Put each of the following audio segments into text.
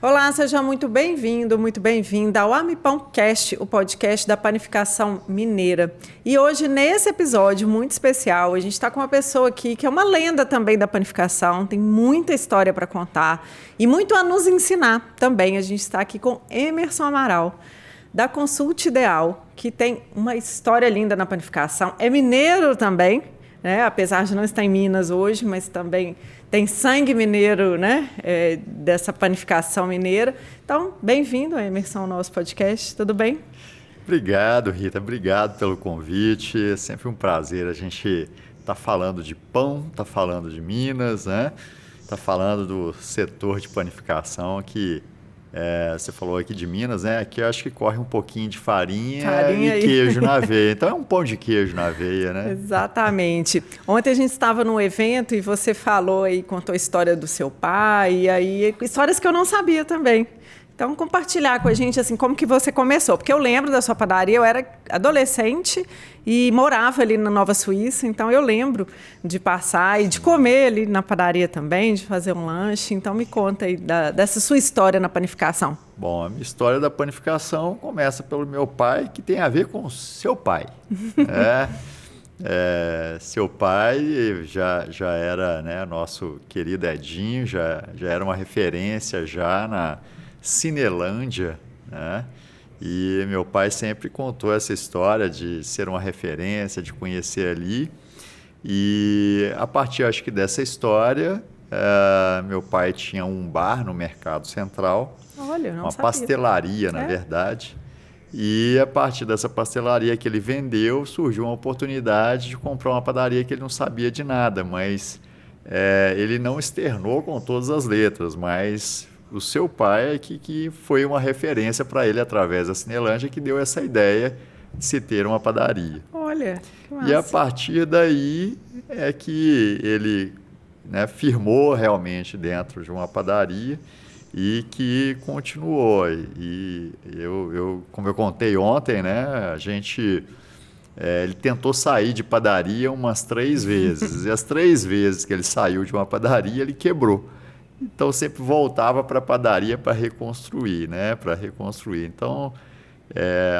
Olá, seja muito bem-vindo, muito bem-vinda ao AmiPãoCast, o podcast da panificação mineira. E hoje, nesse episódio muito especial, a gente está com uma pessoa aqui que é uma lenda também da panificação, tem muita história para contar e muito a nos ensinar também. A gente está aqui com Emerson Amaral, da Consulte Ideal, que tem uma história linda na panificação, é mineiro também, né? Apesar de não estar em Minas hoje, mas também tem sangue mineiro, né? Dessa panificação mineira. Então, bem-vindo, Emerson, ao nosso podcast. Tudo bem? Obrigado, Rita. Obrigado pelo convite. É sempre um prazer. A gente está falando de pão, está falando de Minas, né? Está falando do setor de panificação que você falou aqui de Minas, né? Aqui eu acho que corre um pouquinho de farinha e queijo na veia. Então é um pão de queijo na veia, né? Exatamente. Ontem a gente estava num evento e você falou aí, contou a história do seu pai, e aí histórias que eu não sabia também. Então, compartilhar com a gente, assim, como que você começou. Porque eu lembro da sua padaria, eu era adolescente e morava ali na Nova Suíça, então eu lembro de passar e de comer ali na padaria também, de fazer um lanche. Então, me conta aí dessa sua história na panificação. Bom, a minha história da panificação começa pelo meu pai, que tem a ver com seu pai. Seu pai já era, né, nosso querido Edinho, já era uma referência já na Cinelândia, né? E meu pai sempre contou essa história de ser uma referência, de conhecer ali. E a partir, acho que dessa história, meu pai tinha um bar no Mercado Central, Olha, eu não uma sabia. pastelaria, na verdade. E a partir dessa pastelaria que ele vendeu, surgiu uma oportunidade de comprar uma padaria que ele não sabia de nada, mas ele não externou com todas as letras, mas o seu pai que foi uma referência para ele através da Cinelândia, que deu essa ideia de se ter uma padaria. Olha, que massa. E a partir daí é que ele, né, firmou realmente dentro de uma padaria e que continuou. E como eu contei ontem, né, ele tentou sair de padaria umas 3 vezes. E as 3 vezes que ele saiu de uma padaria, ele quebrou. Então, sempre voltava para a padaria para reconstruir, né? Para reconstruir. Então,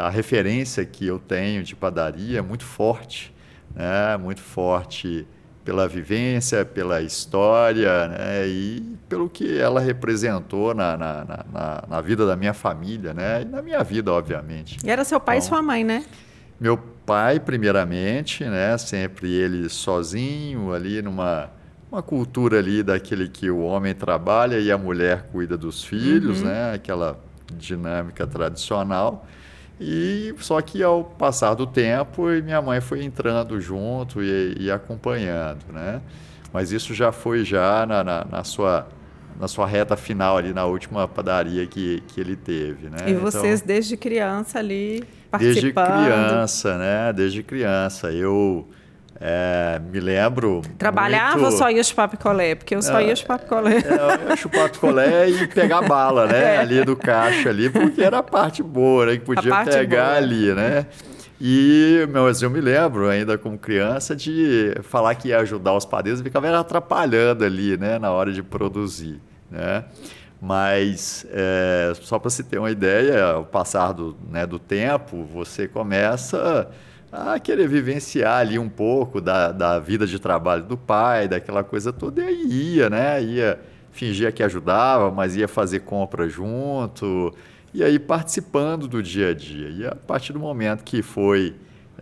a referência que eu tenho de padaria é muito forte, né? Muito forte pela vivência, pela história, né? E pelo que ela representou na vida da minha família, né? E na minha vida, obviamente. E era seu pai e sua mãe, né? Meu pai, primeiramente, né? Sempre ele sozinho ali uma cultura ali daquele que o homem trabalha e a mulher cuida dos filhos, né? Aquela dinâmica tradicional. E só que ao passar do tempo, minha mãe foi entrando junto e acompanhando, né? Mas isso já foi na sua reta final ali, na última padaria que ele teve, né? E vocês desde criança ali participando? Desde criança, né? Desde criança. Eu me lembro. Trabalhava ou só ia chupar picolé? Porque eu só ia chupar picolé. Eu ia chupar picolé e pegar bala, né? Ali do caixa ali, porque era a parte boa, né? Que podia pegar boa ali, né? Mas eu me lembro, ainda como criança, de falar que ia ajudar os padeiros e ficava atrapalhando ali, né? Na hora de produzir, né? Mas, só para se ter uma ideia, ao passar do tempo, você começa a querer vivenciar ali um pouco da vida de trabalho do pai, daquela coisa toda, e aí ia fingir que ajudava, mas ia fazer compra junto, e aí participando do dia a dia. E a partir do momento que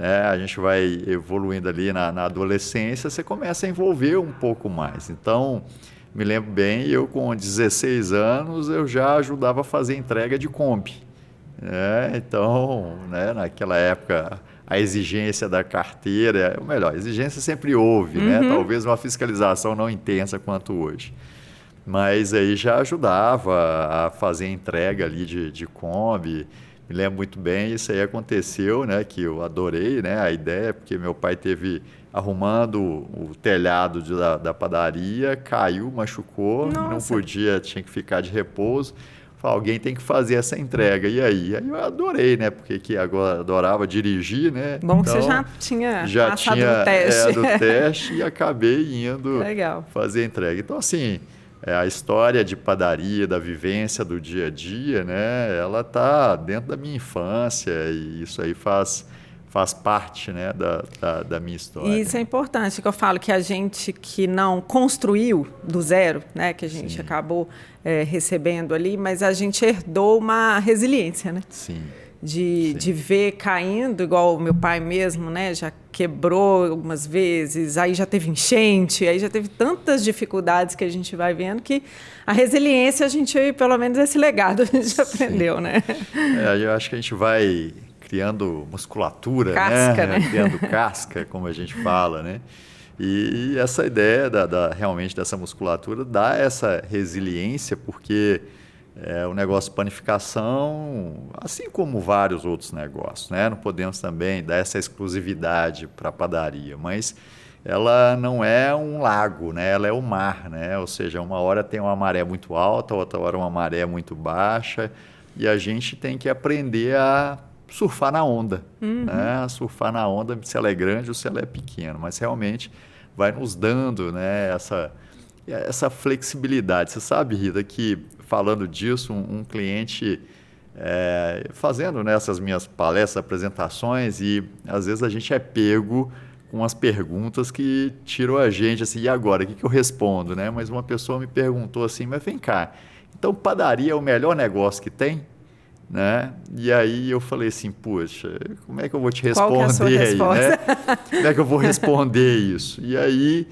a gente vai evoluindo ali na adolescência, você começa a envolver um pouco mais. Então, me lembro bem, eu com 16 anos, eu já ajudava a fazer entrega de Kombi. Então, né, naquela época, a exigência da carteira, ou melhor, a exigência sempre houve, né? Talvez uma fiscalização não intensa quanto hoje. Mas aí já ajudava a fazer a entrega ali de Kombi. Me lembro muito bem, isso aí aconteceu, né? Que eu adorei, né, a ideia, porque meu pai teve arrumando o telhado da padaria, caiu, machucou, não podia, tinha que ficar de repouso. Alguém tem que fazer essa entrega. E aí eu adorei, né? Porque agora adorava dirigir, né? Bom que você já tinha passado do teste. Do teste e acabei indo Legal. fazer a entrega. Então, assim, a história de padaria, da vivência do dia a dia, né? Ela está dentro da minha infância e isso aí faz parte, né, da minha história. E isso é importante, que eu falo que a gente que não construiu do zero, né, que a gente acabou recebendo ali, mas a gente herdou uma resiliência, né? Sim. De ver caindo, igual o meu pai mesmo, né? Já quebrou algumas vezes, aí já teve enchente, aí já teve tantas dificuldades que a gente vai vendo que a resiliência, a gente, pelo menos esse legado, a gente aprendeu, né? Eu acho que a gente vai criando musculatura, casca, né? Criando casca, como a gente fala, né? E essa ideia realmente dessa musculatura dá essa resiliência, porque o negócio de panificação, assim como vários outros negócios, né? Não podemos também dar essa exclusividade para a padaria, mas ela não é um lago, né? Ela é o mar, né? Ou seja, uma hora tem uma maré muito alta, outra hora uma maré muito baixa, e a gente tem que aprender a surfar na onda, né? Surfar na onda, se ela é grande ou se ela é pequena, mas realmente vai nos dando, né, essa flexibilidade. Você sabe, Rita, que falando disso, um cliente fazendo essas minhas palestras, apresentações, e às vezes a gente é pego com umas perguntas que tiram a gente assim, e agora, o que eu respondo, né? Mas uma pessoa me perguntou assim, mas vem cá, então padaria é o melhor negócio que tem? Né? E aí eu falei assim, poxa, como é que eu vou te responder Qual que é a sua resposta? Né? Como é que eu vou responder isso? E aí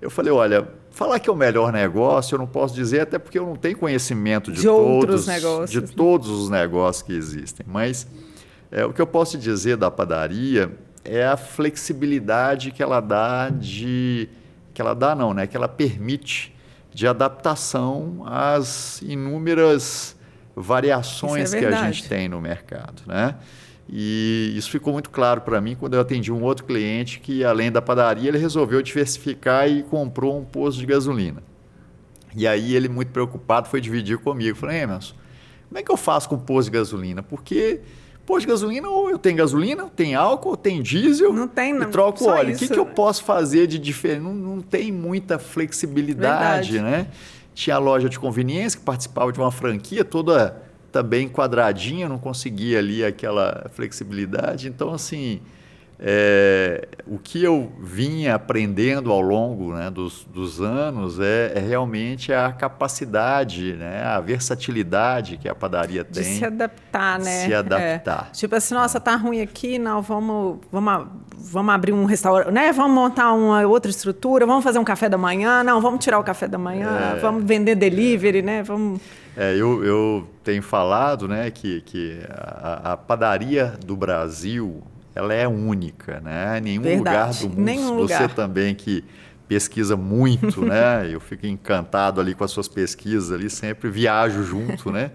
eu falei, olha, falar que é o melhor negócio eu não posso dizer, até porque eu não tenho conhecimento de todos os negócios que existem. Mas o que eu posso dizer da padaria é a flexibilidade que ela dá que ela permite de adaptação às inúmeras variações que a gente tem no mercado, né? E isso ficou muito claro para mim quando eu atendi um outro cliente que, além da padaria, ele resolveu diversificar e comprou um posto de gasolina. E aí ele, muito preocupado, foi dividir comigo. Falei, Emerson, como é que eu faço com posto de gasolina? Porque posto de gasolina, ou eu tenho gasolina, ou tem álcool, ou tem diesel, não tem, e troco óleo. Isso. O que eu posso fazer de diferente? Não tem muita flexibilidade, né? Tinha a loja de conveniência que participava de uma franquia toda também quadradinha, não conseguia ali aquela flexibilidade. Então, assim, o que eu vinha aprendendo ao longo, né, dos anos é realmente a capacidade, né, a versatilidade que a padaria tem. De se adaptar, né? Se adaptar. Tipo assim, nossa, tá ruim aqui, não, vamos abrir um restaurante, né? Vamos montar uma outra estrutura, vamos fazer um café da manhã, não, vamos tirar o café da manhã, vamos vender delivery, né? Vamos... Eu tenho falado, né, que a padaria do Brasil, ela é única, né? Em nenhum lugar do mundo. Você também que pesquisa muito, né? Eu fico encantado ali com as suas pesquisas ali, sempre viajo junto, né?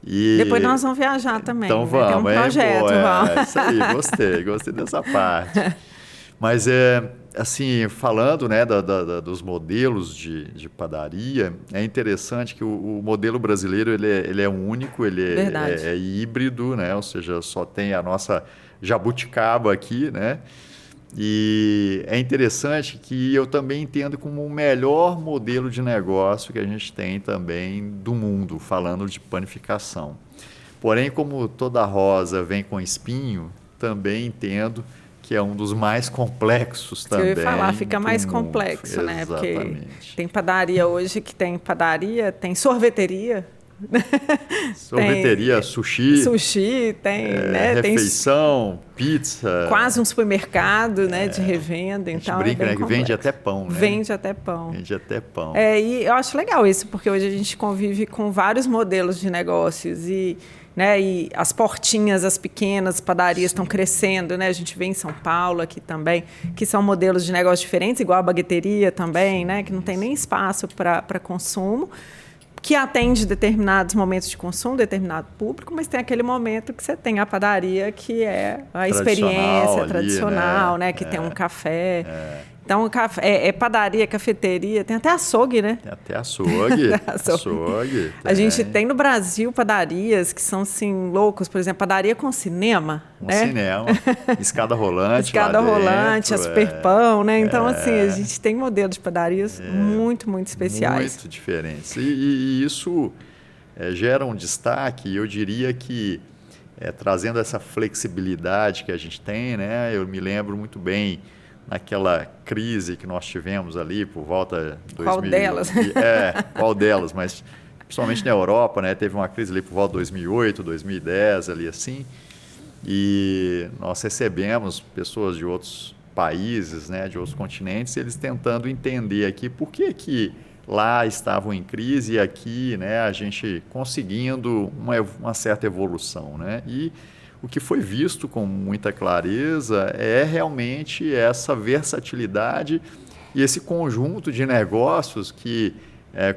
E depois nós vamos viajar também. Então vamos, tem um projeto, vamos. Isso aí, gostei dessa parte. Mas assim, falando, né, dos modelos de padaria, é interessante que o modelo brasileiro ele é único, ele é híbrido, né? Ou seja, só tem a nossa jabuticaba aqui, né? E é interessante que eu também entendo como o melhor modelo de negócio que a gente tem também do mundo, falando de panificação. Porém, como toda rosa vem com espinho, também entendo que é um dos mais complexos também. Eu ia falar, fica mais complexo, né? Exatamente. Porque tem padaria hoje que tem padaria, tem sorveteria. Sorveteria, sushi, tem, né? Refeição, pizza. Quase um supermercado, né? De revenda. Então, a gente brinca, né? Que vende até pão, né? Vende até pão. Vende até pão. E eu acho legal isso, porque hoje a gente convive com vários modelos de negócios e as portinhas, as pequenas padarias estão crescendo, né? A gente vê em São Paulo aqui também, que são modelos de negócio diferentes, igual a bagueteria também, né? Que não tem nem espaço para consumo, que atende determinados momentos de consumo, determinado público, mas tem aquele momento que você tem a padaria, que é a experiência tradicional, né? Que tem um café. Então, padaria, cafeteria, tem até açougue, né? Tem até açougue. Açougue. A gente tem no Brasil padarias que são, assim, loucos. Por exemplo, padaria com cinema. Cinema, escada rolante. Escada rolante, a Superpão, né? Então, assim, a gente tem modelos de padarias muito, muito especiais. Muito diferentes. E isso gera um destaque, e eu diria que trazendo essa flexibilidade que a gente tem, né? Eu me lembro muito bem naquela crise que nós tivemos ali por volta de 2000. Qual delas? Qual delas, mas principalmente na Europa, né? Teve uma crise ali por volta de 2008, 2010, ali assim, e nós recebemos pessoas de outros países, né? De outros continentes, eles tentando entender aqui por que lá estavam em crise e aqui, né? A gente conseguindo uma certa evolução, né? E o que foi visto com muita clareza é realmente essa versatilidade e esse conjunto de negócios que,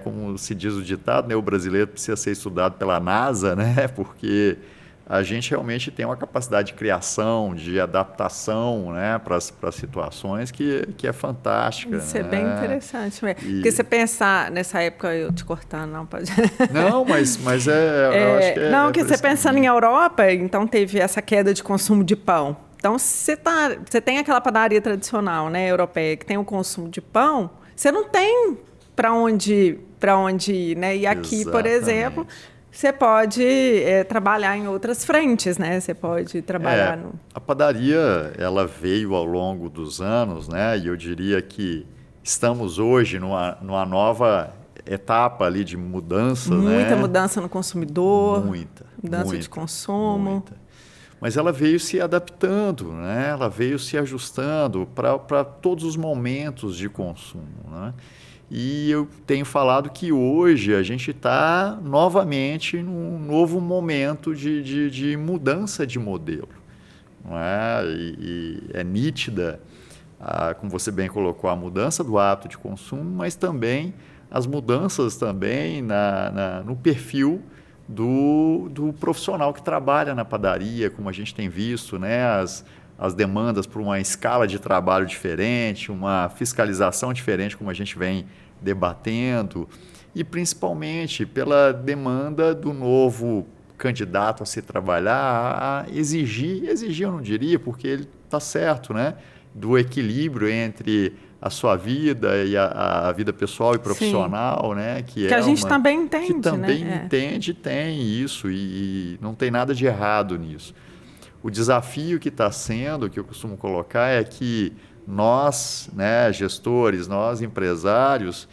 como se diz o ditado, né, o brasileiro precisa ser estudado pela NASA, né, porque a gente realmente tem uma capacidade de criação, de adaptação, né, para as situações que é fantástica. Isso, né? É bem interessante mesmo. Porque você pensar, nessa época, eu te cortar, não pode... Não, mas eu acho que não, que você pensando em Europa, então teve essa queda de consumo de pão. Então, você tem aquela padaria tradicional, né, europeia, que tem o consumo de pão, você não tem para onde ir, né? E aqui, Exatamente. Por exemplo... Você pode trabalhar em outras frentes, né? Você pode trabalhar no... A padaria, ela veio ao longo dos anos, né? E eu diria que estamos hoje numa nova etapa ali de mudança, Muita né? mudança no consumidor. Mudança de consumo. Muita. Mas ela veio se adaptando, né? Ela veio se ajustando para todos os momentos de consumo, né? E eu tenho falado que hoje a gente está novamente num novo momento de mudança de modelo. Não é? E é nítida, como você bem colocou, a mudança do hábito de consumo, mas também as mudanças também no perfil do profissional que trabalha na padaria, como a gente tem visto, né? As demandas por uma escala de trabalho diferente, uma fiscalização diferente, como a gente vem debatendo, e principalmente pela demanda do novo candidato a se trabalhar, a exigir eu não diria, porque ele está certo, né? Do equilíbrio entre a sua vida e a vida pessoal e profissional, né? Que a gente também entende, que também né? entende, tem isso, e não tem nada de errado nisso. O desafio que está sendo, que eu costumo colocar, é que nós, né, gestores, nós empresários,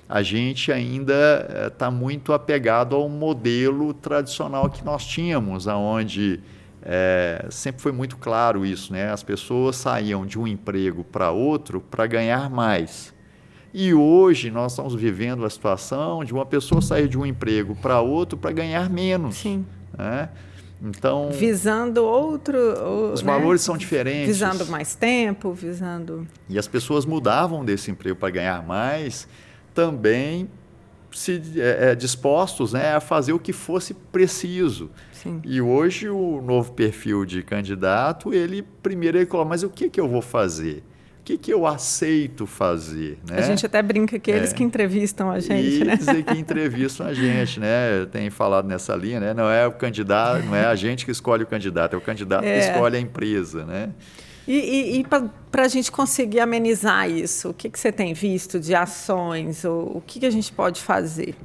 a gente ainda está muito apegado ao modelo tradicional que nós tínhamos, onde sempre foi muito claro isso, né? As pessoas saíam de um emprego para outro para ganhar mais. E hoje nós estamos vivendo a situação de uma pessoa sair de um emprego para outro para ganhar menos. Sim. Né? Então, visando os valores são diferentes. Visando mais tempo, E as pessoas mudavam desse emprego para ganhar mais, também dispostos, né, a fazer o que fosse preciso. Sim. E hoje o novo perfil de candidato, ele coloca, mas o que eu vou fazer? O que eu aceito fazer? Né? A gente até brinca que eles que entrevistam a gente, né? Eles que entrevistam a gente, né? Eu tenho falado nessa linha, né? Não é o candidato, não é a gente que escolhe o candidato, é o candidato que escolhe a empresa, né? E para a gente conseguir amenizar isso, o que você tem visto de ações? O que a gente pode fazer?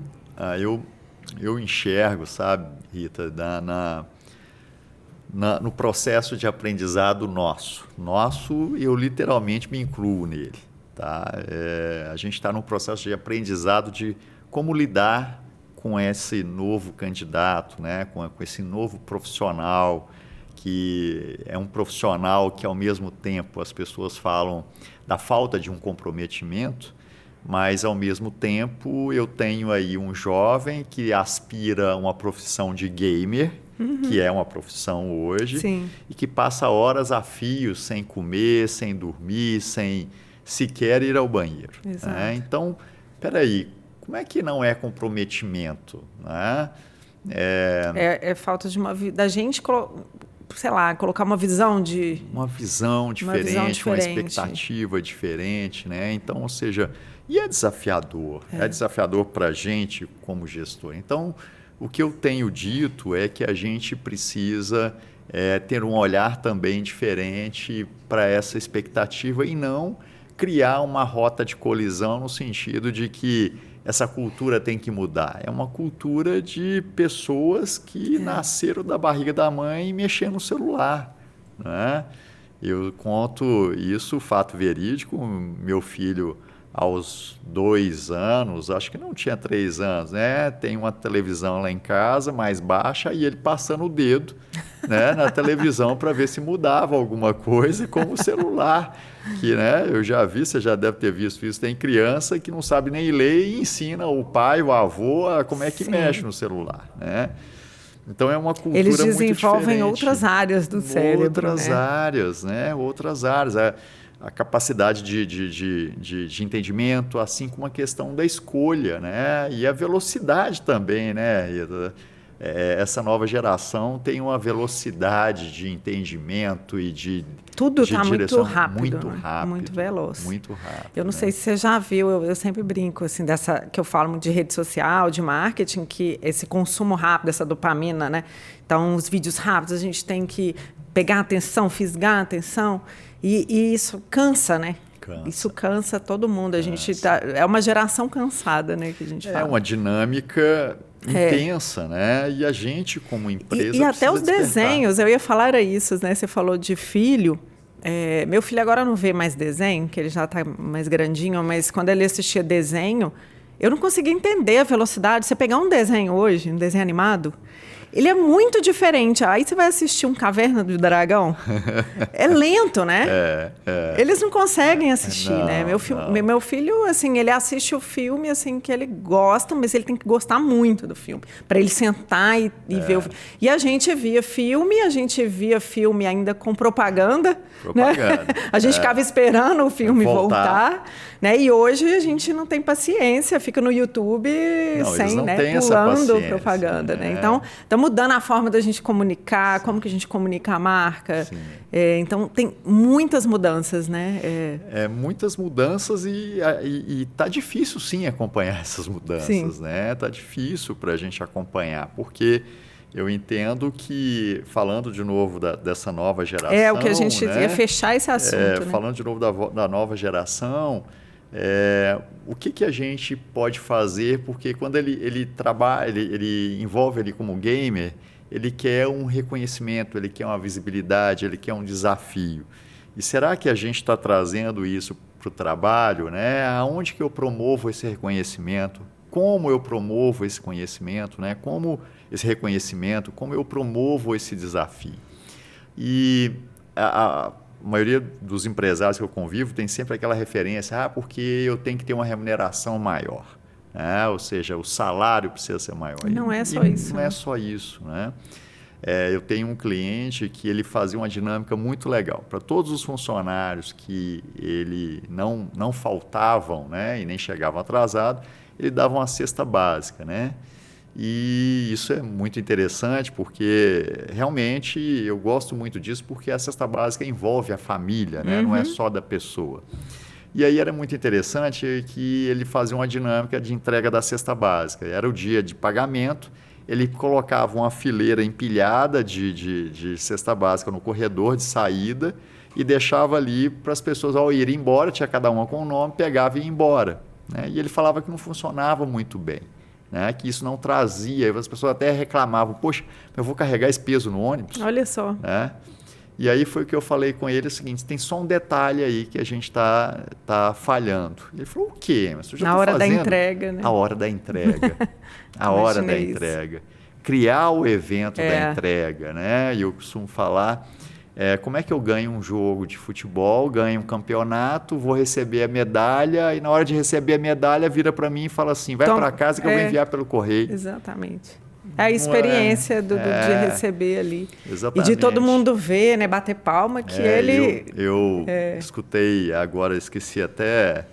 Eu enxergo, sabe, Rita, no processo de aprendizado nosso. Eu literalmente me incluo nele. Tá? A gente está num processo de aprendizado de como lidar com esse novo candidato, né? com esse novo profissional, que é um profissional que, ao mesmo tempo, as pessoas falam da falta de um comprometimento, mas, ao mesmo tempo, eu tenho aí um jovem que aspira a uma profissão de gamer, que é uma profissão hoje, Sim. e que passa horas a fio sem comer, sem dormir, sem sequer ir ao banheiro. Né? Então, peraí, como é que não é comprometimento? Né? É falta de da gente sei lá, colocar uma visão de... Uma visão diferente, uma expectativa diferente, né? Então, ou seja, e é desafiador. É desafiador para a gente como gestor. Então, o que eu tenho dito é que a gente precisa ter um olhar também diferente para essa expectativa e não criar uma rota de colisão no sentido de que essa cultura tem que mudar. É uma cultura de pessoas que nasceram da barriga da mãe mexendo no celular, né? Eu conto isso, fato verídico. Meu filho, aos 2 anos, acho que não tinha 3 anos, né? Tem uma televisão lá em casa, mais baixa, e ele passando o dedo, né, na televisão para ver se mudava alguma coisa, como o celular, que, né, eu já vi, você já deve ter visto isso, tem criança que não sabe nem ler e ensina o pai, o avô, a como é que mexe no celular, né? Então é uma cultura muito diferente. Eles desenvolvem outras áreas do cérebro, outras áreas, né? Outras áreas. A capacidade de entendimento, assim como a questão da escolha, né? E a velocidade também, né? Essa nova geração tem uma velocidade de entendimento e de tudo está muito rápido, muito rápido, muito veloz. Muito rápido. Eu não sei se você já viu, eu sempre brinco assim que eu falo muito de rede social, de marketing, que esse consumo rápido, essa dopamina, né? Então, os vídeos rápidos, a gente tem que pegar atenção, fisgar atenção, e isso cansa, né? Isso cansa todo mundo. A gente é uma geração cansada, né, que a gente fala. É uma dinâmica intensa, né? E a gente, como empresa, e até os desenhos, eu ia falar isso, né? Você falou de filho. Meu filho agora não vê mais desenho, que ele já está mais grandinho, mas quando ele assistia desenho, eu não conseguia entender a velocidade. Você pegar um desenho hoje, um desenho animado, ele é muito diferente. Aí você vai assistir um Caverna do Dragão, é lento, né? Eles não conseguem assistir, né? Meu filho, assim, ele assiste o filme assim que ele gosta, mas ele tem que gostar muito do filme para ele sentar e ver o filme. E a gente via filme ainda com propaganda. Né? A gente ficava esperando o filme voltar, né? E hoje a gente não tem paciência, fica no YouTube pulando propaganda, né? Então, está mudando a forma da gente comunicar, como que a gente comunica a marca. Então, tem muitas mudanças, né? Muitas mudanças e tá difícil, sim, acompanhar essas mudanças, né? Tá difícil para a gente acompanhar, porque eu entendo que, falando de novo dessa nova geração... o que a gente ia fechar esse assunto, né? Falando de novo da nova geração, o que a gente pode fazer? Porque quando ele trabalha, ele envolve ali como gamer, ele quer um reconhecimento, ele quer uma visibilidade, ele quer um desafio. E será que a gente está trazendo isso para o trabalho, né? Aonde que eu promovo esse reconhecimento? Como eu promovo esse conhecimento, né? Como esse reconhecimento, como eu promovo esse desafio? E a maioria dos empresários que eu convivo tem sempre aquela referência, porque eu tenho que ter uma remuneração maior, né? Ou seja, o salário precisa ser maior. Não é só isso. Não é só isso, né? Eu tenho um cliente que ele fazia uma dinâmica muito legal. Para todos os funcionários que ele não faltavam, né? E nem chegavam atrasados, ele dava uma cesta básica, né? E isso é muito interessante porque realmente eu gosto muito disso porque a cesta básica envolve a família, né? Não é só da pessoa. E aí era muito interessante que ele fazia uma dinâmica de entrega da cesta básica. Era o dia de pagamento, ele colocava uma fileira empilhada de cesta básica no corredor de saída e deixava ali para as pessoas ao irem embora, tinha cada uma com o nome, pegava e ia embora, né? E ele falava que não funcionava muito bem, né? Que isso não trazia, as pessoas até reclamavam, poxa, eu vou carregar esse peso no ônibus? Olha só. Né? E aí foi o que eu falei com ele, o seguinte, tem só um detalhe aí que a gente tá falhando. Ele falou, o quê? Mas eu já Na hora da entrega, né? A hora da entrega. A hora da entrega. Criar o evento da entrega, né? E eu costumo falar, como é que eu ganho um jogo de futebol, ganho um campeonato, vou receber a medalha e na hora de receber a medalha vira para mim e fala assim, vai para casa que eu vou enviar pelo correio. Exatamente. É a experiência de receber ali. Exatamente. E de todo mundo ver, né, bater palma, que ele... Eu escutei agora, esqueci até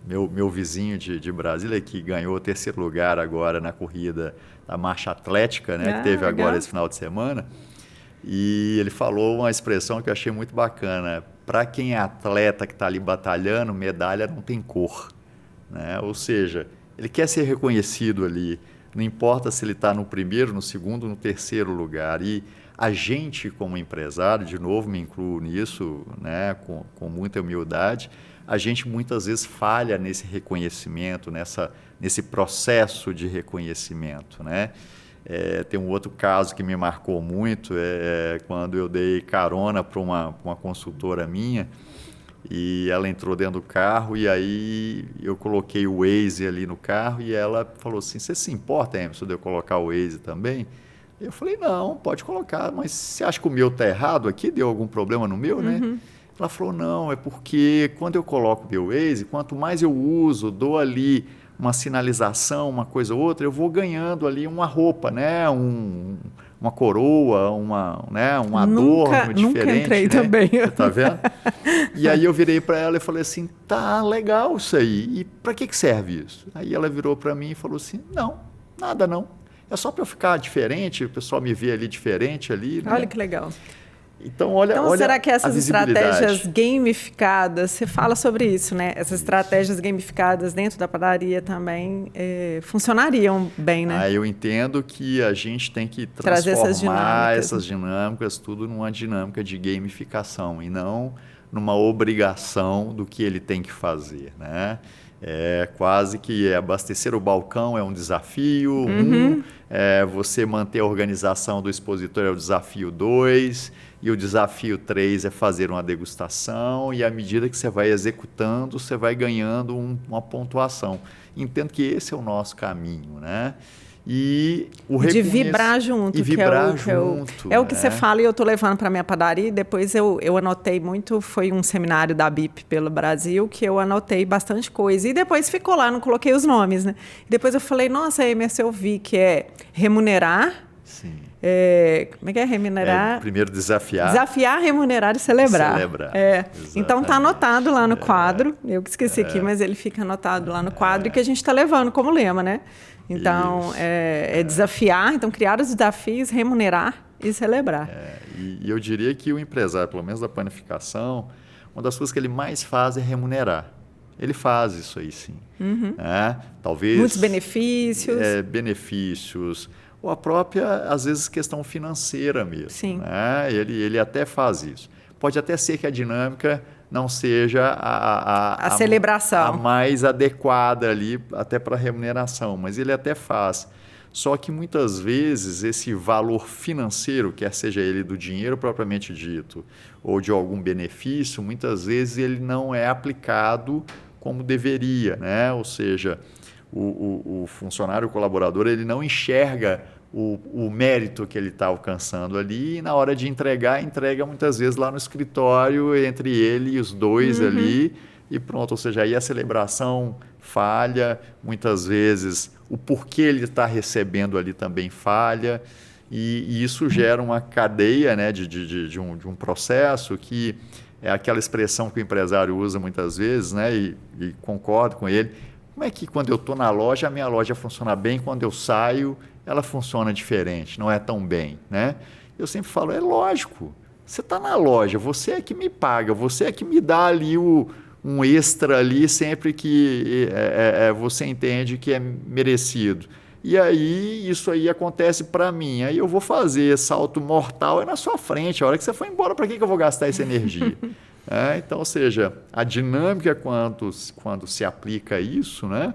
meu vizinho de Brasília, que ganhou o 3º lugar agora na corrida da marcha atlética, né, que teve agora esse final de semana. E ele falou uma expressão que eu achei muito bacana. Para quem é atleta que está ali batalhando, medalha não tem cor, né? Ou seja, ele quer ser reconhecido ali. Não importa se ele está no primeiro, no segundo, no terceiro lugar. E a gente, como empresário, de novo me incluo nisso, né, com muita humildade, a gente muitas vezes falha nesse reconhecimento, nesse processo de reconhecimento, né? Tem um outro caso que me marcou muito, quando eu dei carona para uma consultora minha, e ela entrou dentro do carro, e aí eu coloquei o Waze ali no carro, e ela falou assim, você se importa, Emerson, de eu colocar o Waze também? Eu falei, não, pode colocar, mas você acha que o meu está errado aqui? Deu algum problema no meu, né? Ela falou, não, é porque quando eu coloco o meu Waze, quanto mais eu uso, dou ali uma sinalização, uma coisa ou outra, eu vou ganhando ali uma roupa, né? Uma coroa, um adorno diferente. Nunca entrei, né? também. Tá vendo? E aí eu virei para ela e falei assim, tá legal isso aí, e para que serve isso? Aí ela virou para mim e falou assim, não, nada não. É só para eu ficar diferente, o pessoal me vê ali diferente ali. Né? Olha que legal. Então, olha será que essas estratégias gamificadas, você fala sobre isso, né? Essas estratégias gamificadas dentro da padaria também funcionariam bem, né? Eu entendo que a gente tem que transformar essas dinâmicas tudo numa dinâmica de gamificação e não numa obrigação do que ele tem que fazer, né? Quase que abastecer o balcão é um desafio, você manter a organização do expositor é o desafio 2, e o desafio 3 é fazer uma degustação, e à medida que você vai executando, você vai ganhando uma pontuação. Entendo que esse é o nosso caminho, né? E de vibrar junto. E vibrar junto. É o que você fala e eu estou levando para a minha padaria. Depois eu anotei muito, foi um seminário da BIP pelo Brasil, que eu anotei bastante coisa. E depois ficou lá, não coloquei os nomes, né? Depois eu falei, nossa, Emerson, eu vi que é remunerar. Sim. Como é que é? Remunerar. Primeiro desafiar. Desafiar, remunerar e celebrar. Então está anotado lá no quadro. Eu que esqueci aqui, mas ele fica anotado lá no quadro, que a gente está levando como lema, né? Então, desafiar, então criar os desafios, remunerar e celebrar. E eu diria que o empresário, pelo menos da panificação, uma das coisas que ele mais faz é remunerar. Ele faz isso aí, sim. Talvez... Muitos benefícios. Benefícios. Ou a própria, às vezes, questão financeira mesmo. Sim. Né? Ele até faz isso. Pode até ser que a dinâmica não seja a celebração. A mais adequada ali, até para a remuneração, mas ele até faz. Só que muitas vezes esse valor financeiro, quer seja ele do dinheiro propriamente dito, ou de algum benefício, muitas vezes ele não é aplicado como deveria, né? Ou seja, o funcionário, o colaborador, ele não enxerga o mérito que ele está alcançando ali, e na hora de entrega muitas vezes lá no escritório, entre ele e os dois ali, e pronto. Ou seja, aí a celebração falha, muitas vezes o porquê ele está recebendo ali também falha, e isso gera uma cadeia, né, de um processo que é aquela expressão que o empresário usa muitas vezes, né, e concordo com ele. Como é que quando eu estou na loja, a minha loja funciona bem, quando eu saio, ela funciona diferente, não é tão bem, né? Eu sempre falo, é lógico, você está na loja, você é que me paga, você é que me dá ali um extra ali sempre que você entende que é merecido. E aí, isso aí acontece para mim, aí eu vou fazer salto mortal na sua frente, a hora que você for embora, para que eu vou gastar essa energia? Então, ou seja, a dinâmica quando se aplica isso, né,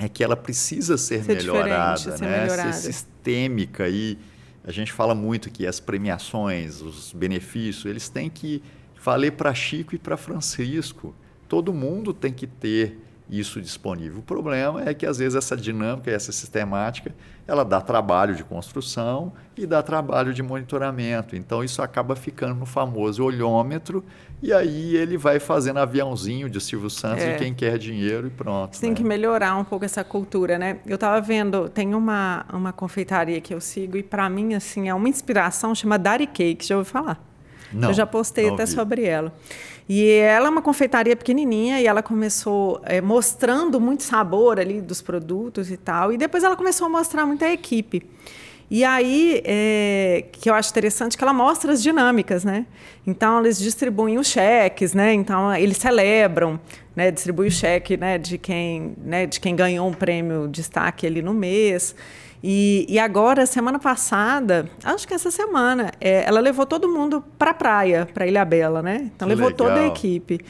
é que ela precisa ser melhorada, né, ser sistêmica. E a gente fala muito que as premiações, os benefícios, eles têm que valer para Chico e para Francisco. Todo mundo tem que ter isso disponível. O problema é que, às vezes, essa dinâmica, essa sistemática, ela dá trabalho de construção e dá trabalho de monitoramento. Então, isso acaba ficando no famoso olhômetro, e aí ele vai fazendo aviãozinho de Silvio Santos de quem quer dinheiro e pronto. Tem que melhorar um pouco essa cultura, né? Eu estava vendo, tem uma confeitaria que eu sigo, e para mim, assim, é uma inspiração, chama Daddy Cake, já ouviu falar? Não, eu já postei até sobre ela. E ela é uma confeitaria pequenininha, e ela começou mostrando muito sabor ali dos produtos e tal. E depois ela começou a mostrar muito a equipe. E aí, que eu acho interessante que ela mostra as dinâmicas, né? Então, eles distribuem os cheques, né? Então, eles celebram, né? Distribuem o cheque, né? De quem ganhou um prêmio destaque ali no mês. E agora, semana passada, acho que essa semana, ela levou todo mundo para a praia, para Ilhabela, né? Então, levou toda a equipe.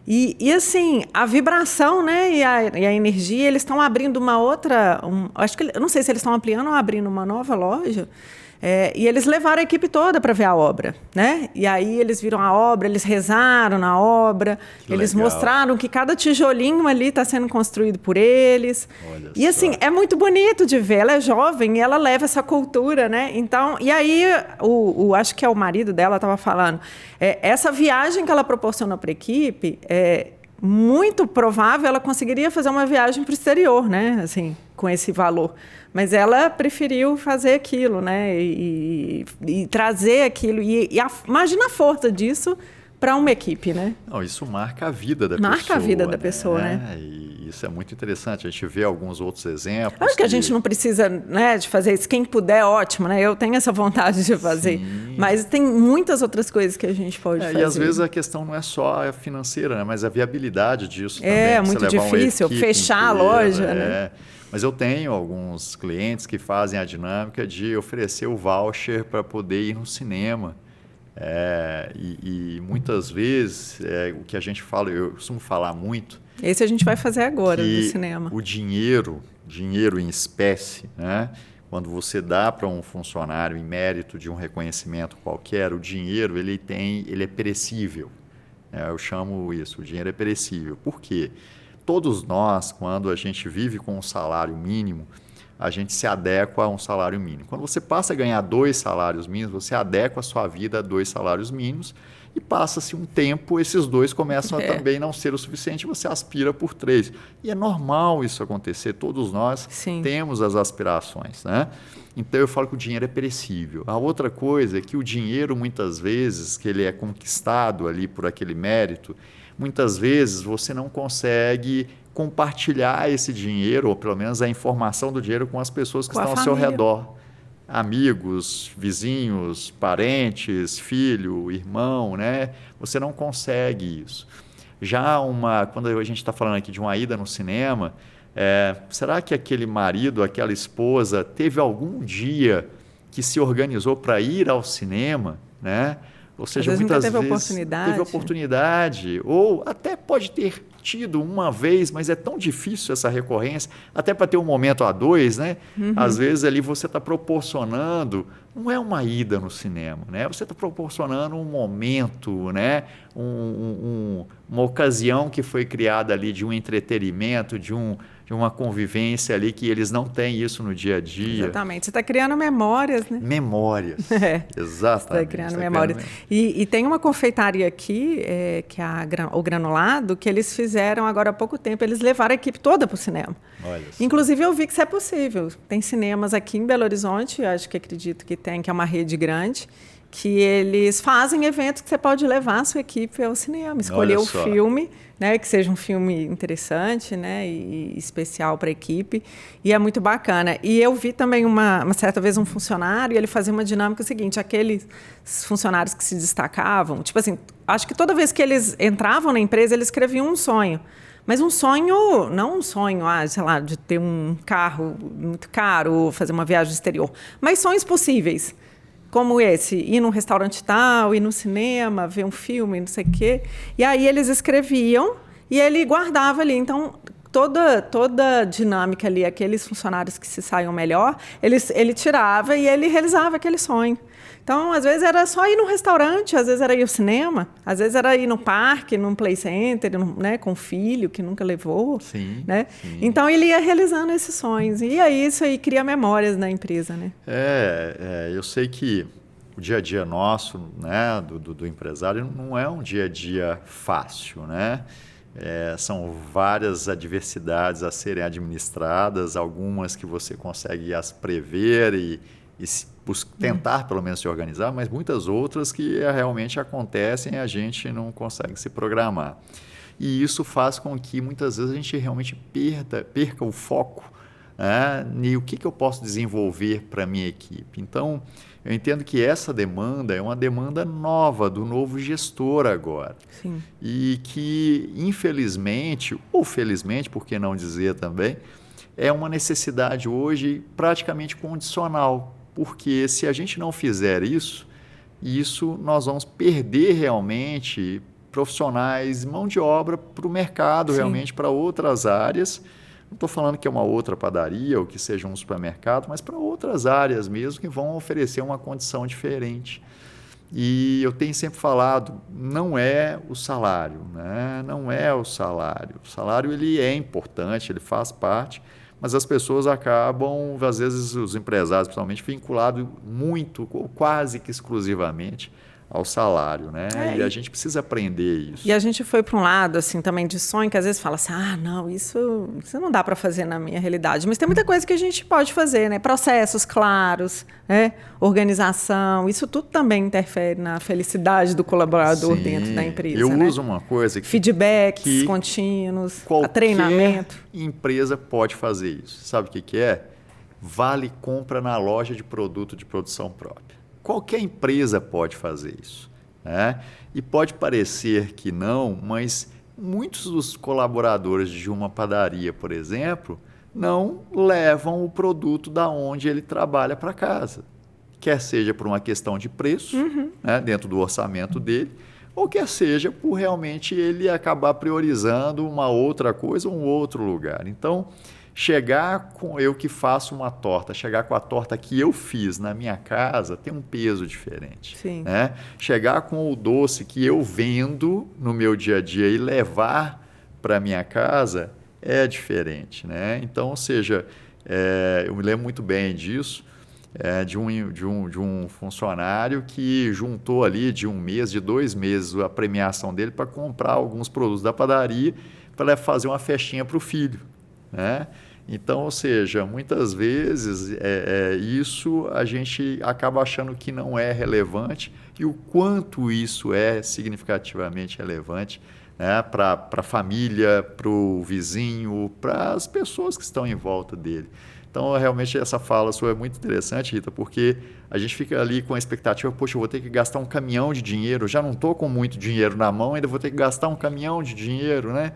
E assim, a vibração, né, e a energia, eles estão abrindo uma outra... acho que, eu não sei se eles estão ampliando ou abrindo uma nova loja. E eles levaram a equipe toda para ver a obra, né? E aí eles viram a obra, eles rezaram na obra, eles mostraram que cada tijolinho ali está sendo construído por eles. Olha e assim, só. é muito bonito de ver. Ela é jovem e ela leva essa cultura, né? Então, e aí, acho que é o marido dela estava falando, essa viagem que ela proporcionou para a equipe, muito provável ela conseguiria fazer uma viagem para o exterior, né? Assim, com esse valor. Mas ela preferiu fazer aquilo, né? E trazer aquilo. Imagina a força disso para uma equipe, né? Não, isso marca a vida da pessoa. Marca a vida da pessoa, né? E isso é muito interessante. A gente vê alguns outros exemplos. Acho que a gente não precisa, né, de fazer isso. Quem puder, ótimo, né? Eu tenho essa vontade de fazer. Sim. Mas tem muitas outras coisas que a gente pode fazer. E às vezes a questão não é só a financeira, né? Mas a viabilidade disso também. É muito difícil fechar a loja, né? Mas eu tenho alguns clientes que fazem a dinâmica de oferecer o voucher para poder ir no cinema. E muitas vezes, o que a gente fala, eu costumo falar muito... Esse a gente vai fazer agora no cinema. O dinheiro em espécie, né? Quando você dá para um funcionário em mérito de um reconhecimento qualquer, o dinheiro ele é perecível. Eu chamo isso, o dinheiro é perecível. Por quê? Todos nós, quando a gente vive com um salário mínimo, a gente se adequa a um salário mínimo. Quando você passa a ganhar 2 salários mínimos, você adequa a sua vida a 2 salários mínimos e passa-se um tempo, esses 2 começam a também não ser o suficiente, você aspira por 3. E é normal isso acontecer, todos nós temos as aspirações, né? Então eu falo que o dinheiro é perecível. A outra coisa é que o dinheiro, muitas vezes, que ele é conquistado ali por aquele mérito, muitas vezes você não consegue compartilhar esse dinheiro, ou pelo menos a informação do dinheiro com as pessoas que estão ao seu redor. Amigos, vizinhos, parentes, filho, irmão, né? Você não consegue isso. Já quando a gente está falando aqui de uma ida no cinema, será que aquele marido, aquela esposa, teve algum dia que se organizou para ir ao cinema, né? Ou seja, muitas vezes teve oportunidade, ou até pode ter tido uma vez, mas é tão difícil essa recorrência, até para ter um momento a 2, né? Às vezes ali você está proporcionando, não é uma ida no cinema, né? Você está proporcionando um momento, né? Uma ocasião que foi criada ali de um entretenimento, de uma convivência ali que eles não têm isso no dia a dia. Exatamente. Você está criando memórias, né? Memórias. Exatamente. Você está criando memórias. E tem uma confeitaria aqui, que é o Granulado, que eles fizeram agora há pouco tempo. Eles levaram a equipe toda para o cinema. Olha só. Inclusive, eu vi que isso é possível. Tem cinemas aqui em Belo Horizonte, acredito que tem, que é uma rede grande, que eles fazem eventos que você pode levar a sua equipe ao cinema, escolher o filme, né, que seja um filme interessante, né, e especial para a equipe, e é muito bacana. E eu vi também uma certa vez um funcionário, e ele fazia uma dinâmica seguinte, aqueles funcionários que se destacavam, tipo assim, acho que toda vez que eles entravam na empresa, eles escreviam um sonho. Mas um sonho, não um sonho, sei lá, de ter um carro muito caro, fazer uma viagem exterior, mas sonhos possíveis. Como esse, ir num restaurante tal, ir no cinema, ver um filme, não sei o quê. E aí eles escreviam e ele guardava ali. Então, toda a dinâmica ali, aqueles funcionários que se saiam melhor, ele tirava e ele realizava aquele sonho. Então, às vezes era só ir no restaurante, às vezes era ir ao cinema, às vezes era ir no parque, num play center, né, com o filho que nunca levou. Sim, né? sim. Então, ele ia realizando esses sonhos. E aí, isso aí cria memórias na empresa, né? Eu sei que o dia a dia nosso, né, do empresário, não é um dia a dia fácil, né? São várias adversidades a serem administradas, algumas que você consegue as prever e tentar pelo menos se organizar, mas muitas outras que realmente acontecem e a gente não consegue se programar. E isso faz com que muitas vezes a gente realmente perca o foco né? E o que eu posso desenvolver para a minha equipe. Então, eu entendo que essa demanda é uma demanda nova, do novo gestor agora. Sim. E que, infelizmente, ou felizmente, por que não dizer também, é uma necessidade hoje praticamente condicional. Porque se a gente não fizer isso nós vamos perder realmente profissionais, mão de obra para o mercado, sim, realmente para outras áreas. Não estou falando que é uma outra padaria ou que seja um supermercado, mas para outras áreas mesmo que vão oferecer uma condição diferente. E eu tenho sempre falado, não é o salário, né? Não é o salário. O salário ele é importante, ele faz parte, mas as pessoas acabam, às vezes os empresários principalmente, vinculados muito, ou quase que exclusivamente, ao salário, né? E a gente precisa aprender isso. E a gente foi para um lado, assim, também de sonho, que às vezes fala assim, não, isso não dá para fazer na minha realidade. Mas tem muita coisa que a gente pode fazer, né? Processos claros, né? Organização, isso tudo também interfere na felicidade do colaborador, sim, dentro da empresa. Eu né? uso uma coisa que... Feedbacks contínuos, treinamento. Empresa pode fazer isso. Sabe o que é? Vale compra na loja de produto de produção própria. Qualquer empresa pode fazer isso, né? E pode parecer que não, mas muitos dos colaboradores de uma padaria, por exemplo, não levam o produto da onde ele trabalha para casa. Quer seja por uma questão de preço, né, dentro do orçamento dele, ou quer seja por realmente ele acabar priorizando uma outra coisa ou um outro lugar. Então, chegar com eu que faço uma torta, chegar com a torta que eu fiz na minha casa tem um peso diferente. Sim. Né? Chegar com o doce que eu vendo no meu dia a dia e levar para minha casa é diferente. Né? Então, ou seja, eu me lembro muito bem disso, de um funcionário que juntou ali de 1 mês, de 2 meses a premiação dele para comprar alguns produtos da padaria para fazer uma festinha para o filho. Né? Então, ou seja, muitas vezes isso a gente acaba achando que não é relevante e o quanto isso é significativamente relevante, né, para a família, para o vizinho, para as pessoas que estão em volta dele. Então, realmente, essa fala sua é muito interessante, Rita, porque a gente fica ali com a expectativa, poxa, eu vou ter que gastar um caminhão de dinheiro, eu já não estou com muito dinheiro na mão, ainda vou ter que gastar um caminhão de dinheiro, né?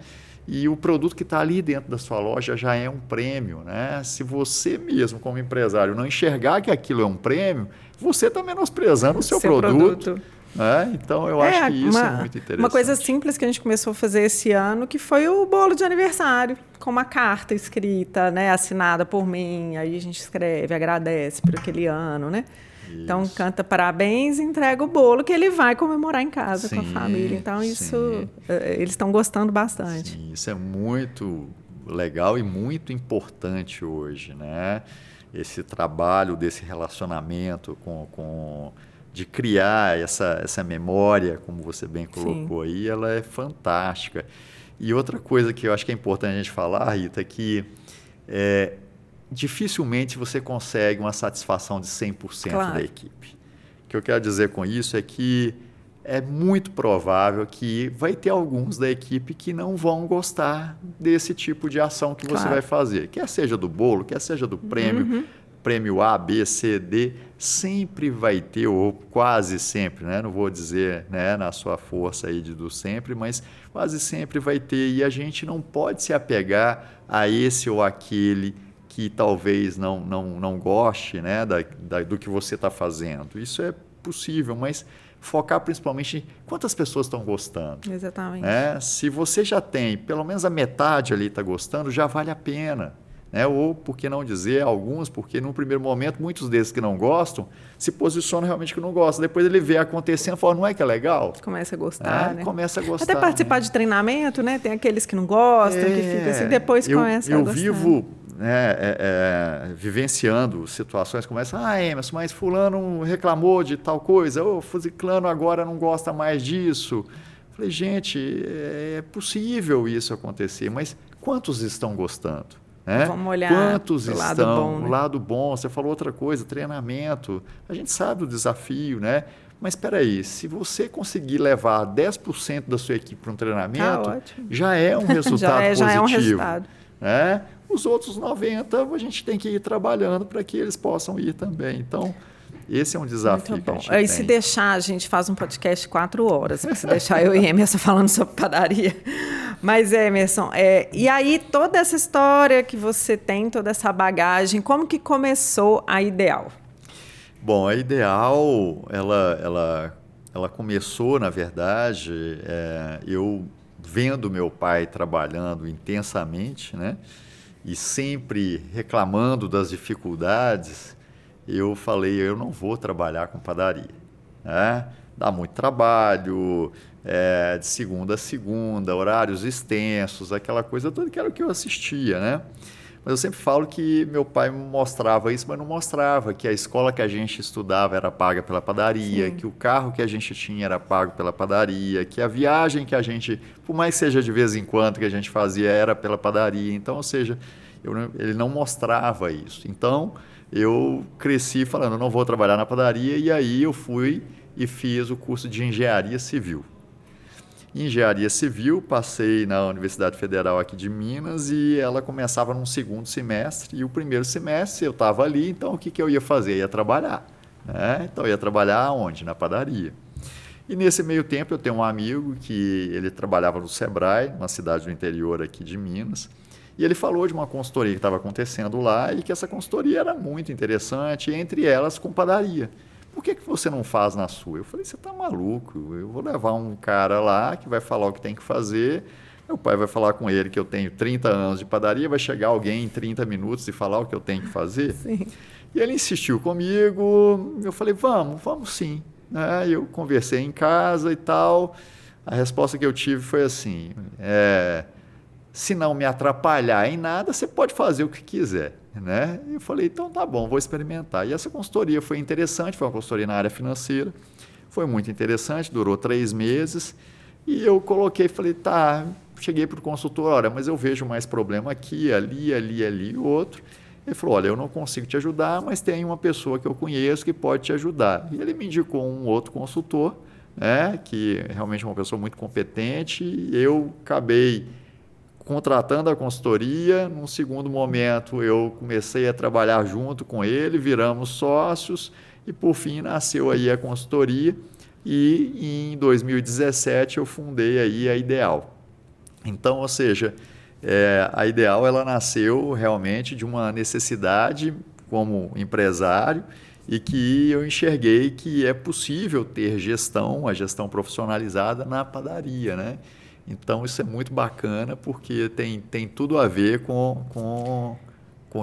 E o produto que está ali dentro da sua loja já é um prêmio, né? Se você mesmo, como empresário, não enxergar que aquilo é um prêmio, você está menosprezando o seu produto. Né? Então, eu acho que isso é muito interessante. Uma coisa simples que a gente começou a fazer esse ano, que foi o bolo de aniversário, com uma carta escrita, né, assinada por mim. Aí a gente escreve, agradece por aquele ano, né? Isso. Então, canta parabéns e entrega o bolo que ele vai comemorar em casa, sim, com a família. Então, isso eles estão gostando bastante. Sim, isso é muito legal e muito importante hoje, né? Esse trabalho desse relacionamento de criar essa memória, como você bem colocou, sim, aí, ela é fantástica. E outra coisa que eu acho que é importante a gente falar, Rita, é que dificilmente você consegue uma satisfação de 100% claro, da equipe. O que eu quero dizer com isso é que é muito provável que vai ter alguns da equipe que não vão gostar desse tipo de ação que você vai fazer. Quer seja do bolo, quer seja do prêmio, prêmio A, B, C, D, sempre vai ter, ou quase sempre, né? Não vou dizer, né, na sua força aí do sempre, mas quase sempre vai ter. E a gente não pode se apegar a esse ou aquele que talvez não goste, né, do que você está fazendo. Isso é possível, mas focar principalmente em quantas pessoas estão gostando. Exatamente. Né? Se você já tem, pelo menos a metade ali está gostando, já vale a pena. Né? Ou, por que não dizer, alguns, porque num primeiro momento, muitos desses que não gostam, se posicionam realmente que não gostam. Depois ele vê acontecendo e fala, não é que é legal? Começa a gostar, né? Começa a gostar. Até participar de treinamento, né? Tem aqueles que não gostam, que ficam assim, depois começa a gostar. Eu vivo vivenciando situações como essa, Emerson, mas fulano reclamou de tal coisa, fulano agora não gosta mais disso. Falei, gente, é possível isso acontecer, mas quantos estão gostando? Né? Vamos olhar quantos pro estão lado bom, né? no lado bom? Você falou outra coisa, treinamento. A gente sabe o desafio, né? Mas espera aí, se você conseguir levar 10% da sua equipe para um treinamento, já é um resultado positivo. Já é um resultado. Né? os outros 90 a gente tem que ir trabalhando para que eles possam ir também. Então, esse é um desafio muito bom. que a gente tem. Se deixar, a gente faz um podcast 4 horas, se deixar eu e Emerson falando sobre padaria. Mas, Emerson, e aí toda essa história que você tem, toda essa bagagem, como que começou a Ideal? Bom, a Ideal, ela começou, na verdade, eu vendo meu pai trabalhando intensamente, né, e sempre reclamando das dificuldades, eu falei, eu não vou trabalhar com padaria, né? Dá muito trabalho, de segunda a segunda, horários extensos, aquela coisa toda que era o que eu assistia, né? Mas eu sempre falo que meu pai me mostrava isso, mas não mostrava que a escola que a gente estudava era paga pela padaria, que o carro que a gente tinha era pago pela padaria, que a viagem que a gente, por mais que seja de vez em quando que a gente fazia, era pela padaria. Então, ou seja, ele não mostrava isso. Então, eu cresci falando, eu não vou trabalhar na padaria, e aí eu fui e fiz o curso de Engenharia Civil. Engenharia Civil, passei na Universidade Federal aqui de Minas e ela começava num segundo semestre e o primeiro semestre eu estava ali, então o que eu ia fazer? Eu ia trabalhar, né? Então eu ia trabalhar onde? Na padaria. E nesse meio tempo eu tenho um amigo que ele trabalhava no Sebrae, uma cidade do interior aqui de Minas, e ele falou de uma consultoria que estava acontecendo lá e que essa consultoria era muito interessante, entre elas com padaria. Por que você não faz na sua? Eu falei, você está maluco, eu vou levar um cara lá que vai falar o que tem que fazer, meu pai vai falar com ele que eu tenho 30 anos de padaria, vai chegar alguém em 30 minutos e falar o que eu tenho que fazer? Sim. E ele insistiu comigo, eu falei, vamos sim. Eu conversei em casa e tal, a resposta que eu tive foi assim, se não me atrapalhar em nada, você pode fazer o que quiser. Né? Eu falei, então tá bom, vou experimentar. E essa consultoria foi interessante, foi uma consultoria na área financeira, foi muito interessante, durou 3 meses, e eu falei, tá, cheguei para o consultor, olha, mas eu vejo mais problema aqui, ali, outro. Ele falou, olha, eu não consigo te ajudar, mas tem uma pessoa que eu conheço que pode te ajudar. E ele me indicou um outro consultor, né, que realmente é uma pessoa muito competente, e eu acabei contratando a consultoria. Num segundo momento, eu comecei a trabalhar junto com ele, viramos sócios e, por fim, nasceu aí a consultoria e, em 2017, eu fundei aí a Ideal. Então, ou seja, a Ideal ela nasceu realmente de uma necessidade como empresário e que eu enxerguei que é possível ter a gestão profissionalizada na padaria, né? Então, isso é muito bacana, porque tem tudo a ver com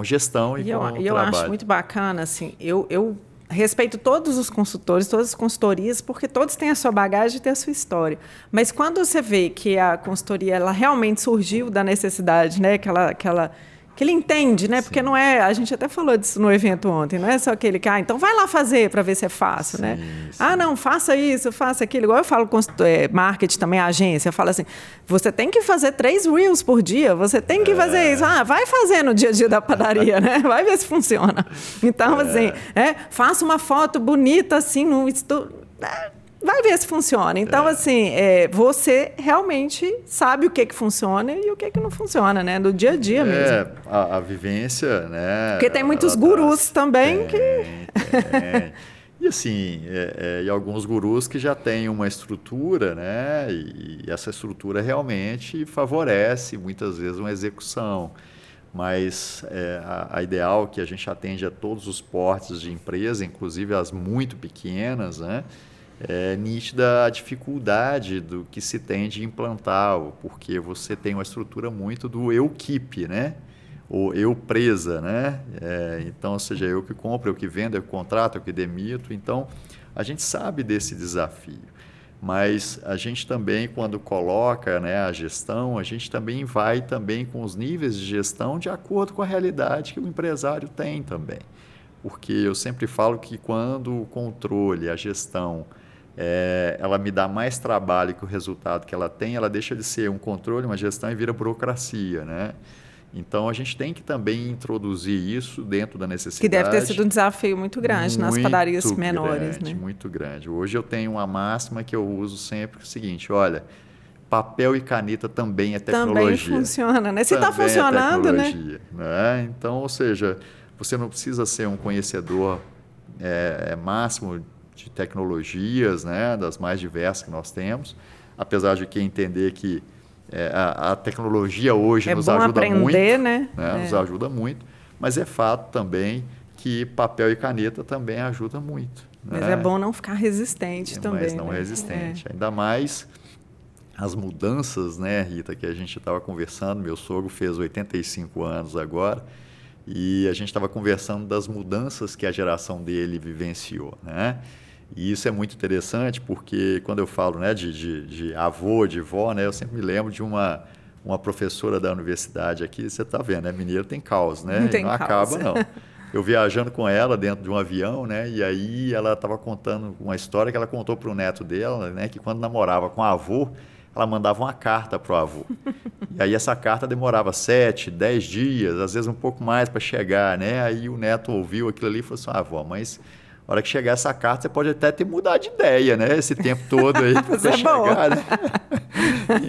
gestão e com trabalho. Eu acho muito bacana, assim, eu respeito todos os consultores, todas as consultorias, porque todos têm a sua bagagem e têm a sua história. Mas quando você vê que a consultoria ela realmente surgiu da necessidade, né, que ele entende, né? Sim. Porque não é, a gente até falou disso no evento ontem, não é só aquele que, então vai lá fazer para ver se é fácil, né? Sim. Não, faça isso, faça aquilo. Igual eu falo com marketing também, a agência, eu falo assim, você tem que fazer 3 reels por dia, você tem que fazer isso. Vai fazer no dia a dia da padaria, né? Vai ver se funciona. Então, assim, faça uma foto bonita, assim, no estúdio. Vai ver se funciona. Então, assim, você realmente sabe o que funciona e o que não funciona, né? Do dia a dia mesmo. A vivência, né? Porque tem muitos gurus também que... E assim, e alguns gurus que já têm uma estrutura, né? E essa estrutura realmente favorece, muitas vezes, uma execução. Mas a Ideal, que a gente atende a todos os portes de empresa, inclusive as muito pequenas, né? É nítida a dificuldade do que se tem de implantar, porque você tem uma estrutura muito do eu keep, né? Ou eu presa, né? Então, ou seja, eu que compro, eu que vendo, eu que contrato, eu que demito. Então, a gente sabe desse desafio. Mas a gente também, quando coloca, né, a gestão, a gente também vai também com os níveis de gestão de acordo com a realidade que o empresário tem também. Porque eu sempre falo que quando o controle, a gestão, ela me dá mais trabalho que o resultado que ela tem, ela deixa de ser um controle, uma gestão e vira burocracia, né? Então, a gente tem que também introduzir isso dentro da necessidade. Que deve ter sido um desafio muito grande nas padarias menores, né? Muito grande. Hoje eu tenho uma máxima que eu uso sempre, que é o seguinte, olha, papel e caneta também é tecnologia. Também funciona, né? Se está funcionando, né? Então, ou seja, você não precisa ser um conhecedor máximo de tecnologias, né, das mais diversas que nós temos, apesar de que entender que a tecnologia hoje nos ajuda aprender, muito, né? Nos ajuda muito, mas é fato também que papel e caneta também ajuda muito. Mas é bom não ficar resistente também. Mas não resistente. Ainda mais as mudanças, né, Rita, que a gente estava conversando. Meu sogro fez 85 anos agora e a gente estava conversando das mudanças que a geração dele vivenciou, né? E isso é muito interessante porque quando eu falo, né, de avô, de vó, né, eu sempre me lembro de uma professora da universidade aqui. Você está vendo, né? Mineiro tem caos, né? Não tem caos. Acaba, não. Eu viajando com ela dentro de um avião, né? E aí ela estava contando uma história que ela contou para o neto dela, né? Que quando namorava com o avô, ela mandava uma carta para o avô. E aí essa carta demorava 7, 10 dias, às vezes um pouco mais para chegar, né? Aí o neto ouviu aquilo ali e falou assim, avó, mas na hora que chegar essa carta, você pode até ter mudado de ideia, né? Esse tempo todo aí para você chegar, né?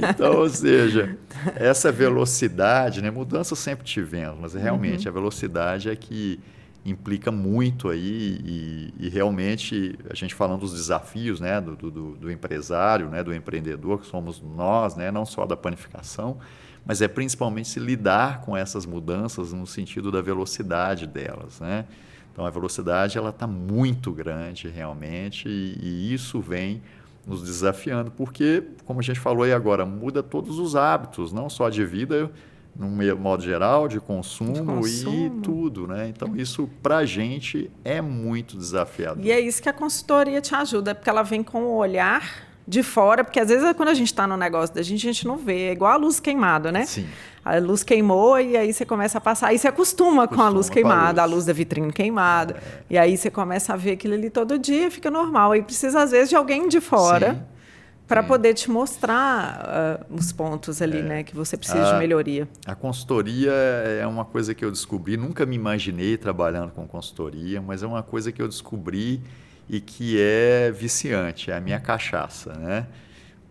Então, ou seja, essa velocidade, né? Mudança sempre tivemos, mas realmente a velocidade é que implica muito aí e realmente a gente falando dos desafios, né? Do empresário, né? Do empreendedor, que somos nós, né? Não só da panificação, mas é principalmente se lidar com essas mudanças no sentido da velocidade delas, né? Então, a velocidade ela está muito grande realmente e isso vem nos desafiando, porque, como a gente falou aí agora, muda todos os hábitos, não só de vida, no modo geral, de consumo e tudo, né? Então, isso para a gente é muito desafiador. E é isso que a consultoria te ajuda, porque ela vem com o olhar de fora, porque às vezes quando a gente está no negócio da gente, a gente não vê, é igual a luz queimada, né? Sim. A luz queimou e aí você começa a passar, aí você acostuma com a luz queimada, a luz da vitrine queimada, e aí você começa a ver aquilo ali todo dia, fica normal, aí precisa às vezes de alguém de fora para poder te mostrar os pontos ali, né, que você precisa de melhoria. A consultoria é uma coisa que eu descobri, nunca me imaginei trabalhando com consultoria, mas é uma coisa que eu descobri e que é viciante, é a minha cachaça, né?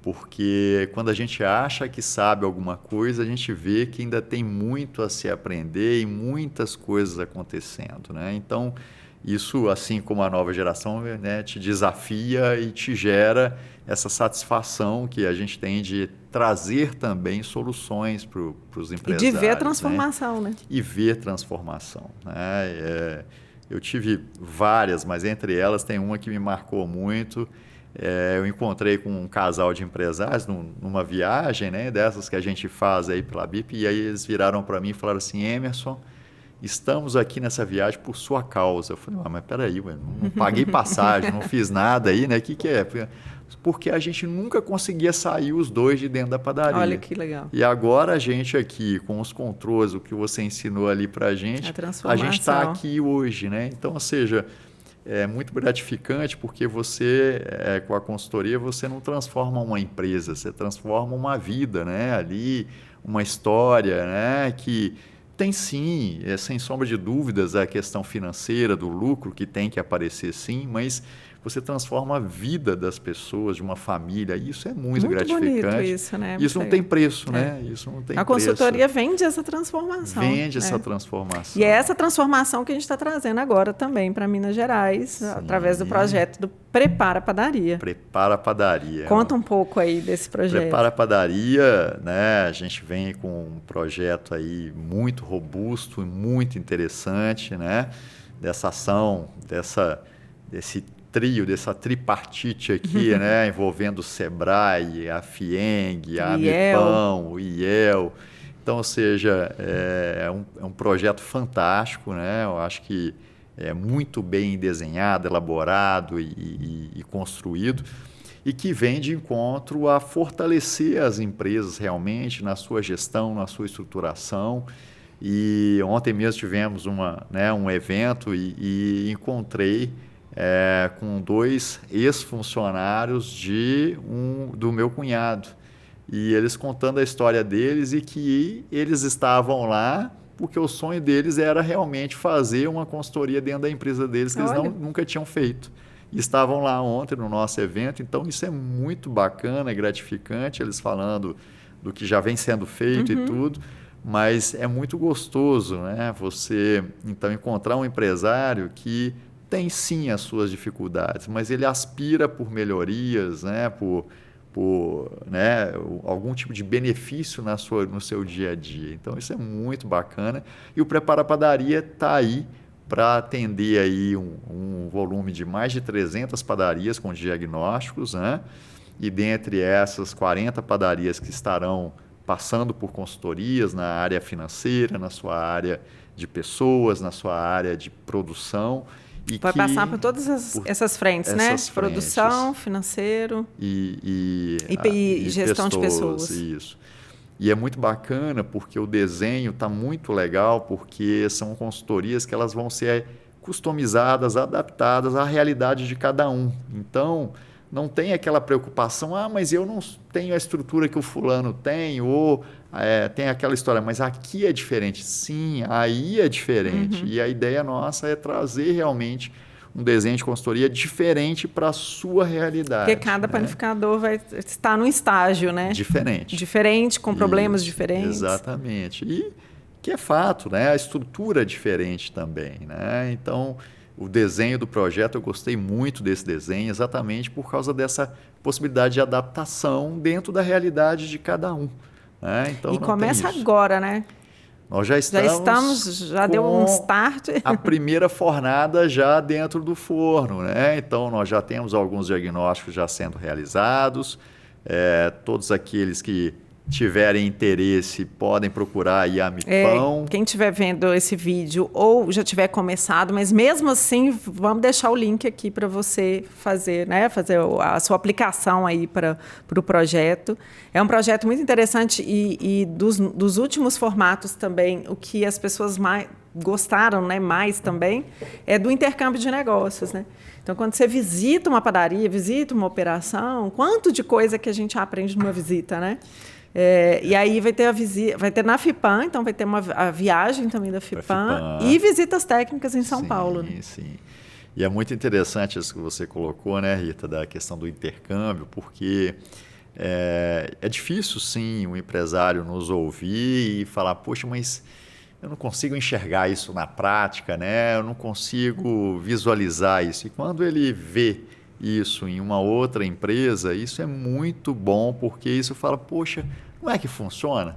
Porque quando a gente acha que sabe alguma coisa, a gente vê que ainda tem muito a se aprender e muitas coisas acontecendo, né? Então, isso, assim como a nova geração, né, te desafia e te gera essa satisfação que a gente tem de trazer também soluções para os empresários. E de ver a transformação, né? E ver transformação, né? Eu tive várias, mas entre elas tem uma que me marcou muito. Eu encontrei com um casal de empresários numa viagem, né, dessas que a gente faz aí pela BIP, e aí eles viraram para mim e falaram assim, Emerson, estamos aqui nessa viagem por sua causa. Eu falei, mas peraí, não paguei passagem, não fiz nada aí, né? O que é? Porque a gente nunca conseguia sair os dois de dentro da padaria. Olha que legal. E agora a gente aqui, com os controles, o que você ensinou ali para a gente está aqui hoje, né? Então, ou seja, é muito gratificante porque você, com a consultoria, você não transforma uma empresa, você transforma uma vida, né? Ali, uma história, né? Que tem sim, sem sombra de dúvidas, a questão financeira, do lucro que tem que aparecer sim, mas você transforma a vida das pessoas, de uma família, isso é muito gratificante. Bonito isso, né? Isso não tem preço, né? Isso não tem preço. A consultoria vende essa transformação. Vende essa transformação. E é essa transformação que a gente está trazendo agora também para Minas Gerais, sim, através do projeto do Prepara Padaria. Prepara Padaria. Conta um pouco aí desse projeto. Prepara Padaria, né? A gente vem com um projeto aí muito robusto e muito interessante, né? Dessa ação, desse trio, dessa tripartite aqui, né? Envolvendo o Sebrae, a FIENG, a AMIPAM, o IEL. Então, ou seja, é um projeto fantástico, né? Eu acho que é muito bem desenhado, elaborado e construído e que vem de encontro a fortalecer as empresas realmente na sua gestão, na sua estruturação. E ontem mesmo tivemos um evento e encontrei com 2 ex-funcionários do meu cunhado. E eles contando a história deles e que eles estavam lá porque o sonho deles era realmente fazer uma consultoria dentro da empresa deles que eles nunca tinham feito. e estavam lá ontem no nosso evento. Então, isso é muito bacana, é gratificante, eles falando do que já vem sendo feito e tudo, mas é muito gostoso, né? Você, então, encontrar um empresário que tem sim as suas dificuldades, mas ele aspira por melhorias, né? por né, algum tipo de benefício no seu dia a dia. Então, isso é muito bacana. E o Prepara Padaria está aí para atender aí um volume de mais de 300 padarias com diagnósticos, né? E dentre essas, 40 padarias que estarão passando por consultorias na área financeira, na sua área de pessoas, na sua área de produção. E vai passar por todas essas frentes, né? Frentes. Produção, financeiro e gestão de pessoas. Isso. E é muito bacana porque o desenho está muito legal, porque são consultorias que elas vão ser customizadas, adaptadas à realidade de cada um. Então, não tem aquela preocupação, mas eu não tenho a estrutura que o fulano tem, ou tem aquela história, mas aqui é diferente. Sim, aí é diferente. E a ideia nossa é trazer realmente um desenho de consultoria diferente para a sua realidade. Porque cada panificador vai estar num estágio, né? Diferente, com problemas diferentes. Exatamente. E que é fato, né? A estrutura é diferente também, né? Então, o desenho do projeto, eu gostei muito desse desenho, exatamente por causa dessa possibilidade de adaptação dentro da realidade de cada um. Né? Então, e começa agora, né? Nós já deu um start. A primeira fornada já dentro do forno, né? Então, nós já temos alguns diagnósticos já sendo realizados. Todos aqueles que tiverem interesse podem procurar aí a Amipão. Quem estiver vendo esse vídeo ou já tiver começado, mas mesmo assim, vamos deixar o link aqui para você fazer, né? Fazer a sua aplicação aí para o projeto. É um projeto muito interessante e dos últimos formatos também, o que as pessoas mais gostaram, né, mais também, é do intercâmbio de negócios, né? Então, quando você visita uma padaria, visita uma operação, quanto de coisa que a gente aprende numa visita, né? E aí vai ter a visita, vai ter na FIPAM, então vai ter a viagem também da FIPAM e visitas técnicas em São Paulo. Né? Sim. E é muito interessante isso que você colocou, né, Rita, da questão do intercâmbio, porque é difícil, sim, um empresário nos ouvir e falar, poxa, mas eu não consigo enxergar isso na prática, né? Eu não consigo visualizar isso. E quando ele vê isso em uma outra empresa, isso é muito bom, porque isso fala, poxa, não é que funciona?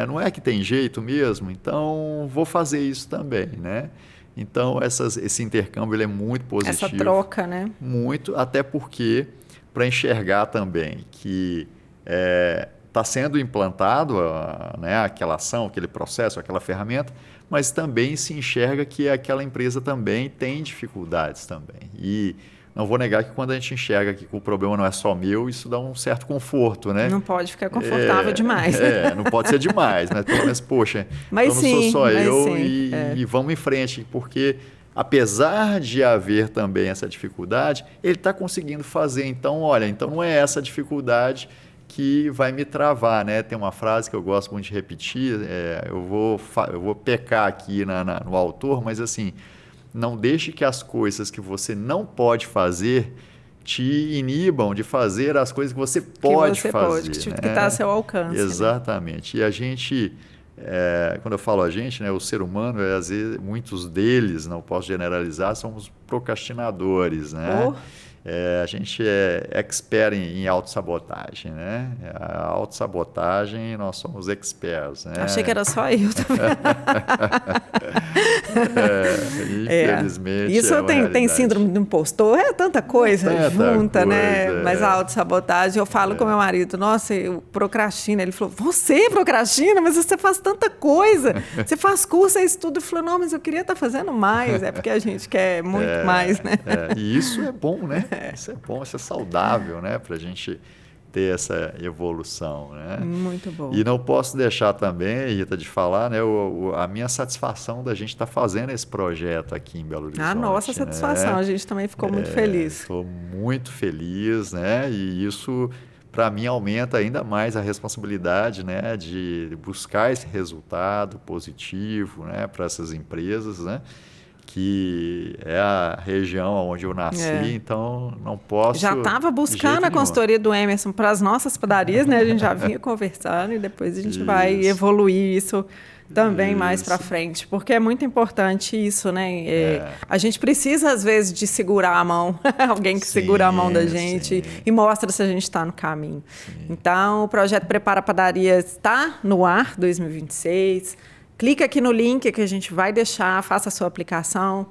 Não é que tem jeito mesmo? Então, vou fazer isso também, né? Então, esse intercâmbio ele é muito positivo. Essa troca, né? Muito, até porque, para enxergar também que está sendo implantado aquela ação, aquele processo, aquela ferramenta, mas também se enxerga que aquela empresa também tem dificuldades também. E não vou negar que quando a gente enxerga que o problema não é só meu, isso dá um certo conforto, né? Não pode ficar confortável demais. Não pode ser demais, né? Mas, poxa, mas então não sou só eu e vamos em frente, porque apesar de haver também essa dificuldade, ele está conseguindo fazer. Então, olha, então não é essa dificuldade que vai me travar, né? Tem uma frase que eu gosto muito de repetir, eu vou pecar aqui no autor, mas assim, não deixe que as coisas que você não pode fazer te inibam de fazer as coisas que você pode fazer. Que está a seu alcance. Exatamente. Né? E a gente, quando eu falo a gente, né, o ser humano, às vezes, muitos deles, não posso generalizar, somos procrastinadores, né? A gente é expert em autossabotagem, né? A autossabotagem, nós somos experts, né? Achei que era só eu também. Infelizmente. Isso tem síndrome do impostor, tanta coisa junta, né? Mas a autossabotagem, eu falo com meu marido, nossa, eu procrastino. Ele falou, você procrastina? Mas você faz tanta coisa. Você faz curso, isso tudo. Eu falei, não, mas eu queria estar fazendo mais. É porque a gente quer muito mais, né? E isso é bom, né? Isso é bom, isso é saudável, né? Para a gente ter essa evolução, né? Muito bom. E não posso deixar também, Rita, de falar, né? A minha satisfação da gente estar fazendo esse projeto aqui em Belo Horizonte. A nossa satisfação, né? A gente também ficou muito feliz. Estou muito feliz, né? E isso, para mim, aumenta ainda mais a responsabilidade, né? De buscar esse resultado positivo, né? Para essas empresas, né? que é a região onde eu nasci, então não posso... Já estava buscando a consultoria do Emerson para as nossas padarias, né? A gente já vinha conversando e depois a gente vai evoluir isso também mais para frente, porque é muito importante isso, né? A gente precisa, às vezes, de segurar a mão, alguém que segura a mão da gente e mostra se a gente está no caminho. Então, o projeto Prepara Padaria está no ar, 2026. Clica aqui no link que a gente vai deixar, faça a sua aplicação.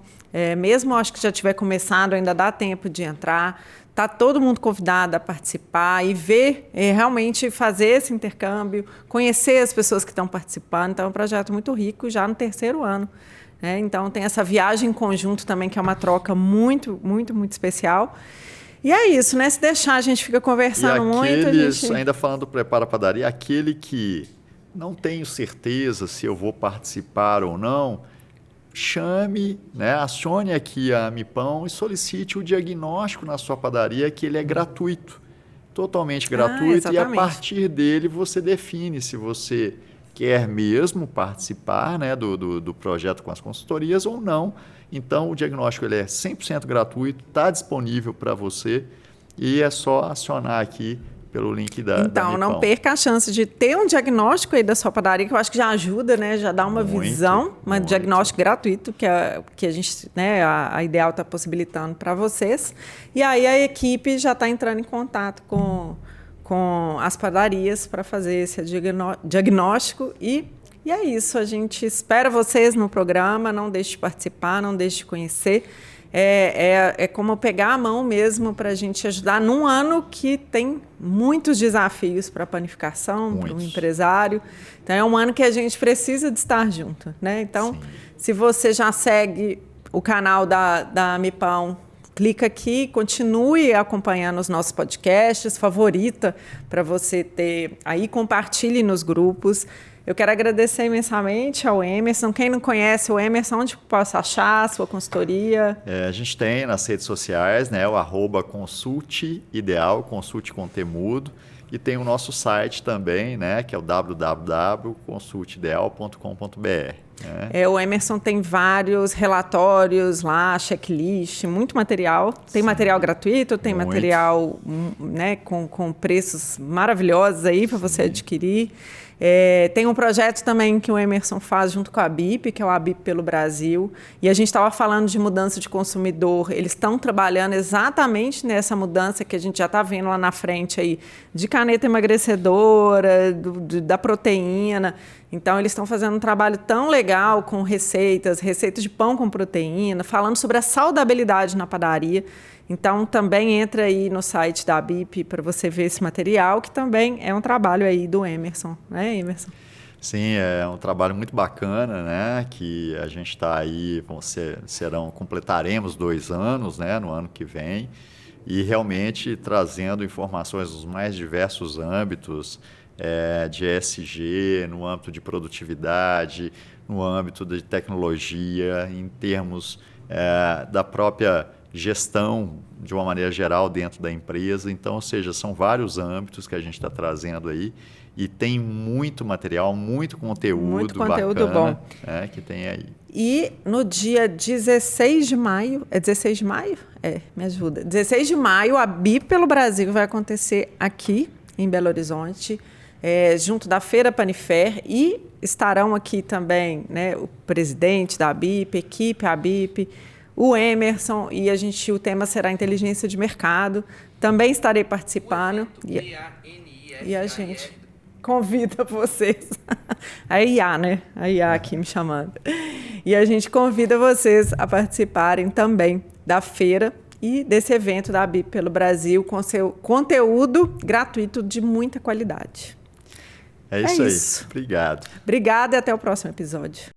Mesmo acho que já tiver começado, ainda dá tempo de entrar. Está todo mundo convidado a participar e ver, realmente fazer esse intercâmbio, conhecer as pessoas que estão participando. Então, é um projeto muito rico, já no 3º ano. Né? Então, tem essa viagem em conjunto também, que é uma troca muito, muito, muito especial. E é isso, né? Se deixar, a gente fica conversando muito. Ainda falando do Prepara Padaria, aquele que não tenho certeza se eu vou participar ou não, chame, né, acione aqui a Amipão e solicite o diagnóstico na sua padaria, que ele é gratuito, totalmente gratuito, e a partir dele você define se você quer mesmo participar, né, do projeto com as consultorias ou não. Então, o diagnóstico ele é 100% gratuito, está disponível para você e é só acionar aqui pelo link da Então, não perca a chance de ter um diagnóstico aí da sua padaria, que eu acho que já ajuda, né? Já dá uma visão, um diagnóstico gratuito, que a gente, né, a Ideal está possibilitando para vocês. E aí a equipe já está entrando em contato com as padarias para fazer esse diagnóstico. E é isso, a gente espera vocês no programa, não deixe de participar, não deixe de conhecer. É como pegar a mão mesmo para a gente ajudar num ano que tem muitos desafios para a panificação, para o empresário. Então, é um ano que a gente precisa de estar junto, né? Então, se você já segue o canal da Amipão, clica aqui, continue acompanhando os nossos podcasts, favorita para você ter aí, compartilhe nos grupos. Eu quero agradecer imensamente ao Emerson. Quem não conhece o Emerson, onde posso achar a sua consultoria? A gente tem nas redes sociais, né, o @consulteideal, consulte com T mudo, e tem o nosso site também, né, que é o www.consulteideal.com.br. Né? O Emerson tem vários relatórios lá, checklist, muito material. Tem material gratuito, tem material, né, com preços maravilhosos aí para você adquirir. Tem um projeto também que o Emerson faz junto com a BIP, que é o ABIP pelo Brasil, e a gente estava falando de mudança de consumidor. Eles estão trabalhando exatamente nessa mudança que a gente já está vendo lá na frente aí, de caneta emagrecedora, da proteína. Então, eles estão fazendo um trabalho tão legal com receitas de pão com proteína, falando sobre a saudabilidade na padaria. Então, também entra aí no site da BIP para você ver esse material, que também é um trabalho aí do Emerson, né, Emerson? Sim, é um trabalho muito bacana, né? Que a gente está aí, completaremos 2 anos, né? No ano que vem, e realmente trazendo informações dos mais diversos âmbitos, de ESG, no âmbito de produtividade, no âmbito de tecnologia, em termos da própria gestão de uma maneira geral dentro da empresa. Então, ou seja, são vários âmbitos que a gente está trazendo aí e tem muito material, muito conteúdo bacana, bom que tem aí. E no dia 16 de maio, é 16 de maio? Me ajuda. 16 de maio, a BIP pelo Brasil vai acontecer aqui em Belo Horizonte, junto da Feira Panifer, e estarão aqui também, né, o presidente da BIP, equipe ABIP, o Emerson, e o tema será inteligência de mercado. Também estarei participando. E a gente convida vocês. A IA, né? A IA aqui me chamando. E a gente convida vocês a participarem também da feira e desse evento da BIP pelo Brasil, com seu conteúdo gratuito de muita qualidade. É isso aí. Obrigado. Obrigada e até o próximo episódio.